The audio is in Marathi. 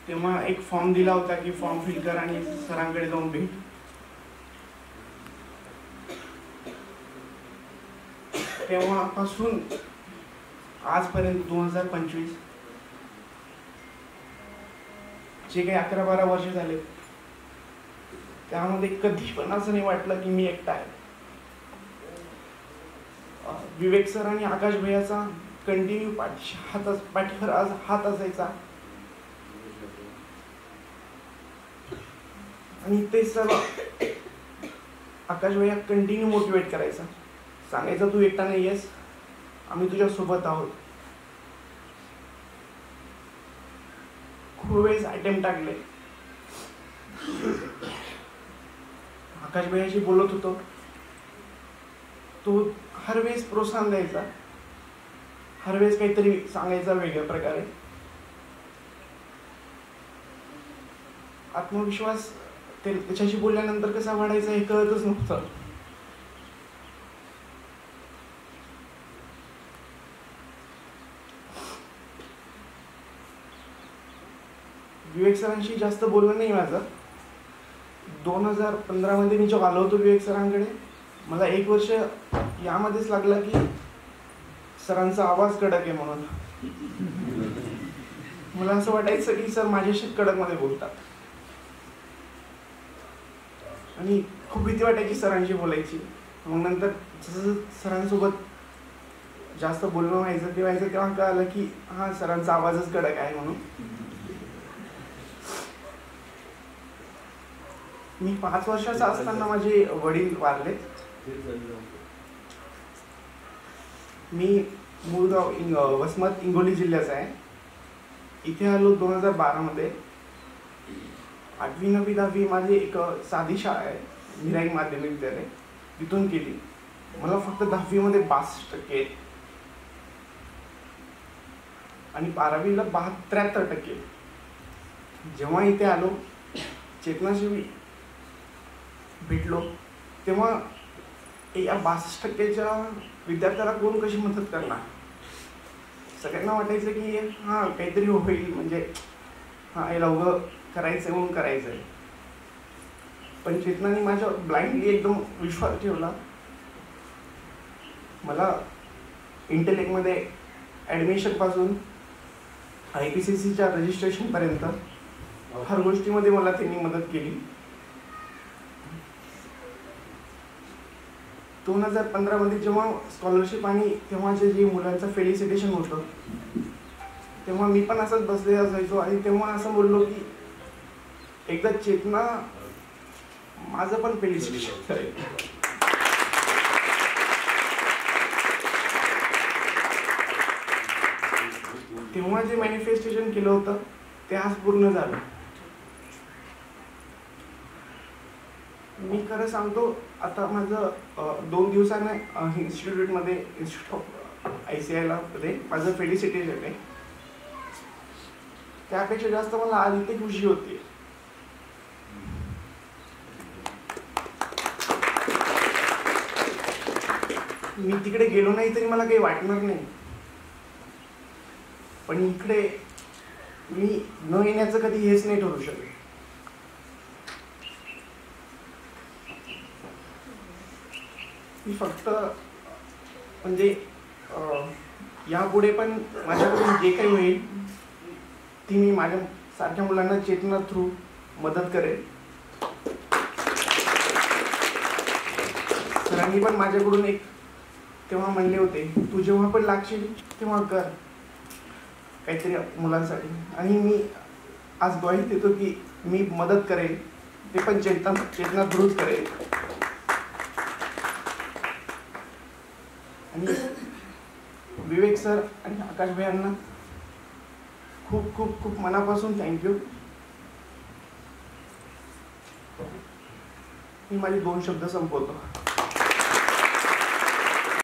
तेव्हा एक फॉर्म दिला होता की फॉर्म फिल कर आणि सरांकडे जाऊन भेट. तेव्हापासून आजपर्यंत 2025 जे काही 11-12 वर्ष झाले त्यामध्ये कधी पण असं नाही वाटलं की मी एकटा आहे. विवेक सर आणि आकाश भैयाचा कंटिन्यू पाठीवर आज हात असायचा आणि ते सर्व आकाश भैया कंटिन्यू मोटिवेट करायचा, सांगायचं तू एकटा नाही आहेस, आम्ही तुझ्या सोबत आहोत. खूप वेळेस अटेम्प्ट टाकले, आकाश भैयाशी बोलत होतो, तो हर वेळेस प्रोत्साहन द्यायचा, हर वेळेस काहीतरी सांगायचा वेगळ्या प्रकारे. आत्मविश्वास त्याच्याशी बोलल्यानंतर कसा वाढायचा हे कळतच नव्हतं. विवेक सरांशी जास्त बोलणं नाही माझं. 2015 मध्ये मी जेव्हा आलो होतो विवेक सरांकडे, मला 1 वर्ष यामध्येच लागला की सरांचा आवाज कडक आहे म्हणून. मला असं वाटायचं की सर माझ्याशी कडकमध्ये बोलतात आणि खूप भीती वाटायची सरांशी बोलायची. मग नंतर जसं सरांसोबत जास्त बोलणं व्हायचं तेव्हा कळालं की हा सरांचा आवाजच कडक आहे म्हणून. मी 5 वर्षाचा असताना माझे वडील वारले. मी मूळगाव वसमत हिंगोली जिल्ह्याचा आहे. इथे आलो 2012 मध्ये. 8वी 9वी 10वी माझी एक साधी शाळा आहे, मिराई माध्यमिक विद्यालय, तिथून केली. मला फक्त 10वी मध्ये 62% आणि 12वीला 73%. जेव्हा इथे आलो, चेतनाशी भेटलो, तेव्हा या 62%च्या विद्यार्थ्याला कोण कशी मदत करणार. सगळ्यांना वाटायचं की हा काहीतरी होईल, म्हणजे हा याला उभं करायचंय म्हणून करायचंय. पण चेतनाने माझ्या ब्लाइंडली एकदम विश्वास ठेवला. मला इंटेलेक्टमध्ये ॲडमिशन पासून IPCCच्या रजिस्ट्रेशन पर्यंत हर गोष्टीमध्ये मला त्यांनी मदत केली. 2015 मध्ये जेव्हा स्कॉलरशिप आणि तेव्हा जे मुलांचं फेलिसिटेशन होतं, तेव्हा मी पण असंच बसले असायचो आणि तेव्हा असं बोललो की एकदा चेतना माझं पण फेलिसिटेशन करेल. तेव्हा जे मॅनिफेस्टेशन केलं होतं ते आज पूर्ण झालं. मी खरं सांगतो, आता माझं 2 दिवसाने इन्स्टिट्यूट ऑफ ICIला माझं फेलिसिटेशन आहे. त्यापेक्षा जास्त मला आज इथे खुशी होती. मी तिकडे गेलो नाही तरी मला काही वाटणार नाही, पण इकडे मी न येण्याचं कधी हेच नाही ठरू शकत. मी फक्त म्हणजे यापुढे पण माझ्याकडून जे काही होईल ती मी माझ्या सारख्या मुलांना चेतना थ्रू मदत करेल. सरांनी पण माझ्याकडून एक तेव्हा म्हणले होते, तू जेव्हा पण लागशील तेव्हा कर काहीतरी मुलांसाठी, आणि मी आज ग्वाही देतो की मी मदत करेल, ते पण चेतना थ्रूच करेल. आणि विवेक सर आणि आकाश भैयांना खूप खूप खूप मनापासून थँक्यू. मी माझे 2 शब्द संपवतो.